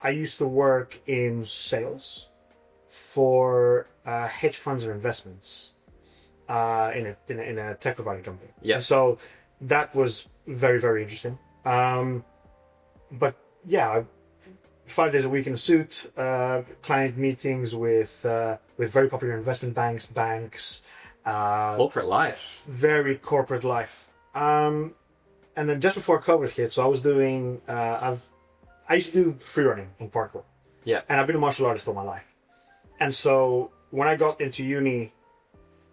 I used to work in sales for hedge funds or investments in a tech providing company. Yeah. And so that was very, very interesting. But yeah, 5 days a week in a suit, client meetings with very popular investment banks. Corporate life. Very corporate life. And then just before COVID hit, so I was doing, I used to do free running and parkour. Yeah. And I've been a martial artist all my life. And so when I got into uni,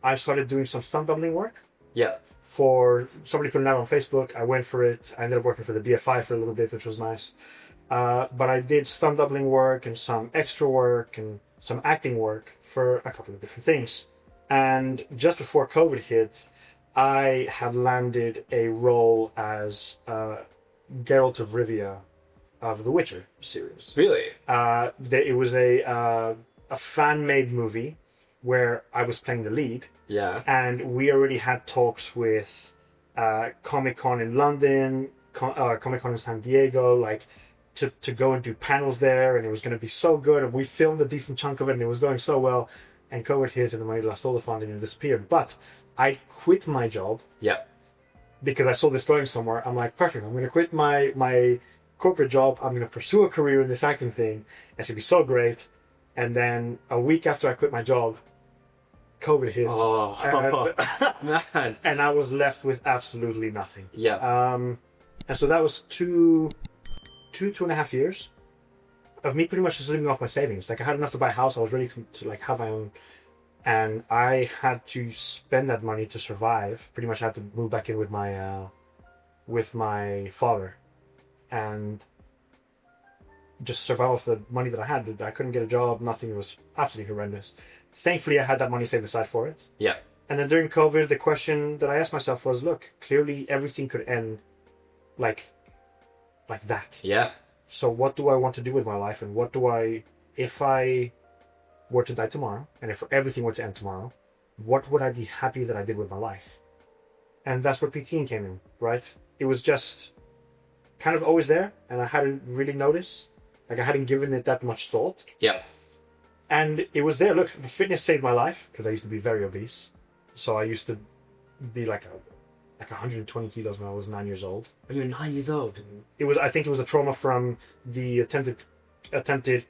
I started doing some stunt doubling work. Yeah. For somebody put it out on Facebook. I went for it. I ended up working for the BFI for a little bit, which was nice. But I did stunt doubling work and some extra work and some acting work for a couple of different things. And just before COVID hit, I had landed a role as Geralt of Rivia of the Witcher series. Really? It was a fan-made movie where I was playing the lead. Yeah. And we already had talks with Comic-Con in London, Comic-Con in San Diego, like to go and do panels there, and it was going to be so good. And we filmed a decent chunk of it, and it was going so well. And COVID hit, and the money lost all the funding and disappeared. But I quit my job. Yeah. Because I saw this going somewhere. I'm like, perfect. I'm going to quit my corporate job. I'm going to pursue a career in this acting thing. It's going to be so great. And then a week after I quit my job, COVID hit. Oh, man. And I was left with absolutely nothing. Yeah. And so that was two and a half years of me pretty much just living off my savings. Like I had enough to buy a house. I was ready to like have my own. And I had to spend that money to survive. Pretty much I had to move back in with my father. And just survive off the money that I had. I couldn't get a job, nothing. It was absolutely horrendous. Thankfully, I had that money saved aside for it. Yeah. And then during COVID, the question that I asked myself was, look, clearly everything could end like that. Yeah. So what do I want to do with my life? And if I were to die tomorrow, and if everything were to end tomorrow, what would I be happy that I did with my life? And that's where PTing came in, right? It was just kind of always there, and I hadn't really noticed. Like I hadn't given it that much thought. Yeah. And it was there. Look, the fitness saved my life because I used to be very obese. So I used to be like 120 kilos when I was 9 years old. When you were 9 years old? I think it was a trauma from the attempted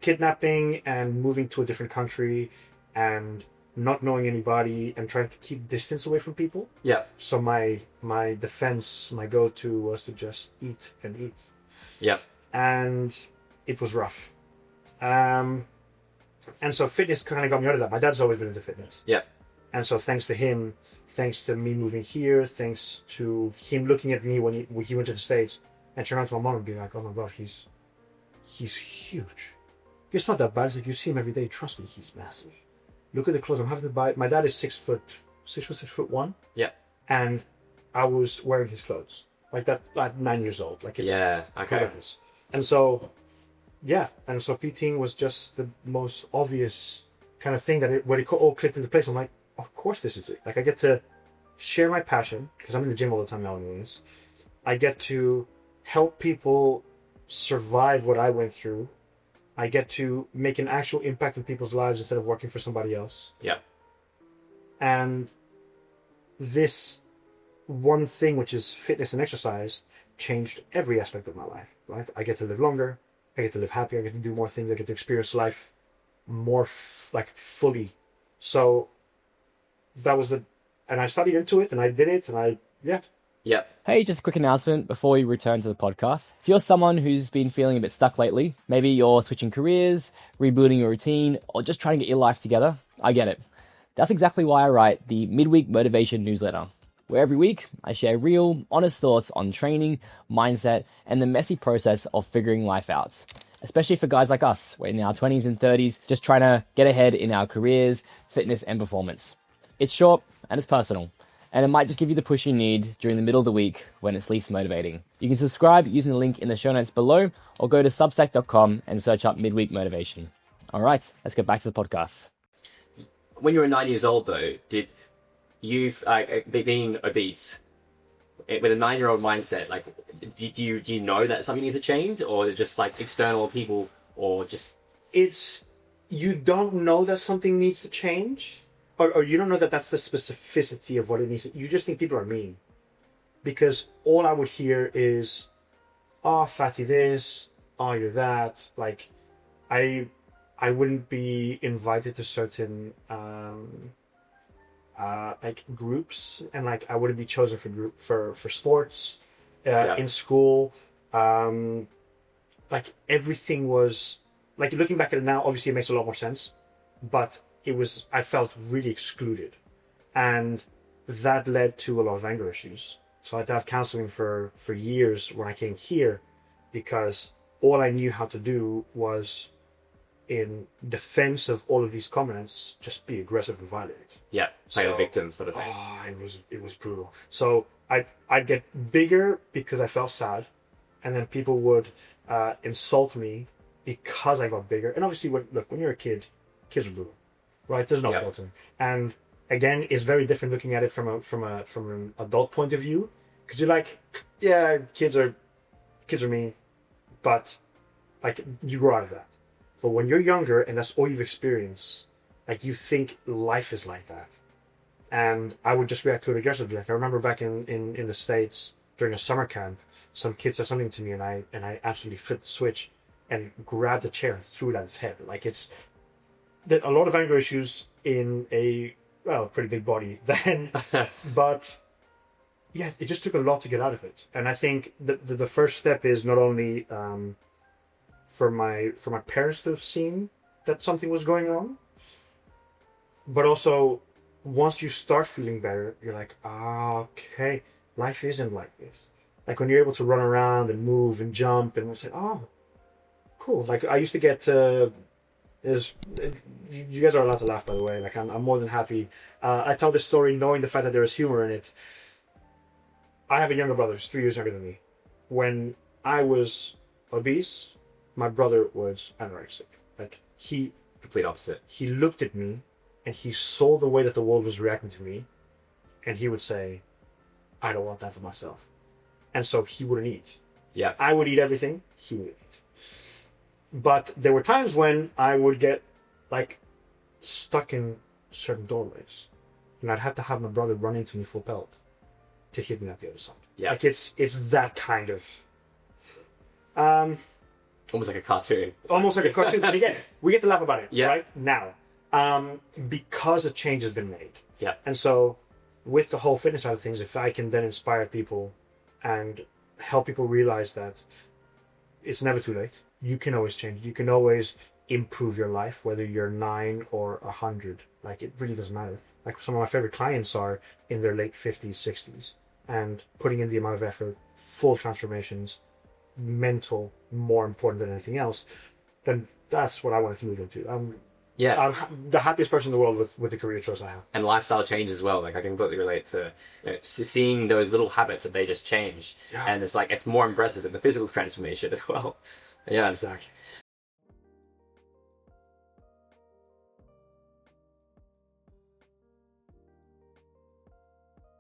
kidnapping and moving to a different country and not knowing anybody and trying to keep distance away from people. Yeah. So my defense, my go-to was to just eat and eat. Yeah. And it was rough. And so fitness kind of got me out of that. My dad's always been into fitness. Yeah. And so thanks to him, thanks to me moving here, thanks to him looking at me when he went to the States and turn around to my mom and be like, oh my God, he's huge. It's not that bad. It's like, you see him every day. Trust me, he's massive. Look at the clothes I'm having to buy. My dad is 6'1". Yeah. And I was wearing his clothes like that at 9 years old. Like it's horrendous. And so, yeah. And so fitting was just the most obvious kind of thing when it all clicked into place. I'm like, of course this is it. Like I get to share my passion because I'm in the gym all the time now anyways. I get to help people survive what I went through. I get to make an actual impact in people's lives instead of working for somebody else. Yeah. And this one thing, which is fitness and exercise, changed every aspect of my life, right? I get to live longer. I get to live happier. I get to do more things. I get to experience life more fully. So that was and I studied into it and I did it and yeah. Hey, just a quick announcement before we return to the podcast. If you're someone who's been feeling a bit stuck lately, maybe you're switching careers, rebuilding your routine, or just trying to get your life together, I get it. That's exactly why I write the Midweek Motivation newsletter, where every week I share real, honest thoughts on training, mindset, and the messy process of figuring life out. Especially for guys like us, we're in our 20s and 30s, just trying to get ahead in our careers, fitness, and performance. It's short and it's personal. And it might just give you the push you need during the middle of the week when it's least motivating. You can subscribe using the link in the show notes below or go to substack.com and search up Midweek Motivation. All right, let's get back to the podcast. When you were 9 years old, though, did you, being obese, with a 9-year-old mindset, like, do you know that something needs to change? Or is it just like external people or just... You don't know that something needs to change, or you don't know that that's the specificity of what it needs to, you just think people are mean. Because all I would hear is, oh, fatty this, oh, you're that. Like, I wouldn't be invited to certain like groups, and like I wouldn't be chosen for sports in school. Like everything was like, looking back at it now, obviously it makes a lot more sense, but I felt really excluded, and that led to a lot of anger issues. So I had to have counseling for years when I came here, because all I knew how to do was, in defense of all of these comments, just be aggressive and violent. Yeah, play the victim sort of thing. Oh, it was brutal. So I'd get bigger because I felt sad, and then people would insult me because I got bigger. And obviously, when you're a kid, kids are brutal, right? There's no filter. And again, it's very different looking at it from an adult point of view, because you're like, yeah, kids are mean, but like you grow out of that. But when you're younger and that's all you've experienced, like you think life is like that. And I would just react to it aggressively. Like I remember back in the States during a summer camp, some kid said something to me, and I absolutely flipped the switch and grabbed a chair and threw it at his head. Like it's a lot of anger issues in a pretty big body then, but yeah, it just took a lot to get out of it. And I think the first step is not only for my parents to have seen that something was going on, but also once you start feeling better, you're like, okay, life isn't like this. Like when you're able to run around and move and jump, and we say, oh, cool. Like I used to get you guys are allowed to laugh, by the way. Like I'm more than happy. I tell this story knowing the fact that there is humor in it. I have a younger brother who's 3 years younger than me. When I was obese, my brother was anorexic. Like complete opposite. He looked at me and he saw the way that the world was reacting to me, and he would say, I don't want that for myself. And so he wouldn't eat. Yeah. I would eat everything, he would eat. But there were times when I would get like stuck in certain doorways, and I'd have to have my brother run into me full pelt to hit me at the other side. Yeah. Like it's that kind of almost like a cartoon. Almost like a cartoon. But again, we get to laugh about it right now. Because a change has been made. Yeah. And so with the whole fitness side of things, if I can then inspire people and help people realize that it's never too late. You can always change. You can always improve your life, whether you're 9 or 100. Like it really doesn't matter. Like some of my favorite clients are in their late 50s, 60s, and putting in the amount of effort, full transformations, mental, more important than anything else, then that's what I wanted to move into. I'm the happiest person in the world with the career choice I have. And lifestyle change as well. Like I can completely relate to seeing those little habits that they just change. Yeah. And it's like, it's more impressive than the physical transformation as well. Yeah, exactly.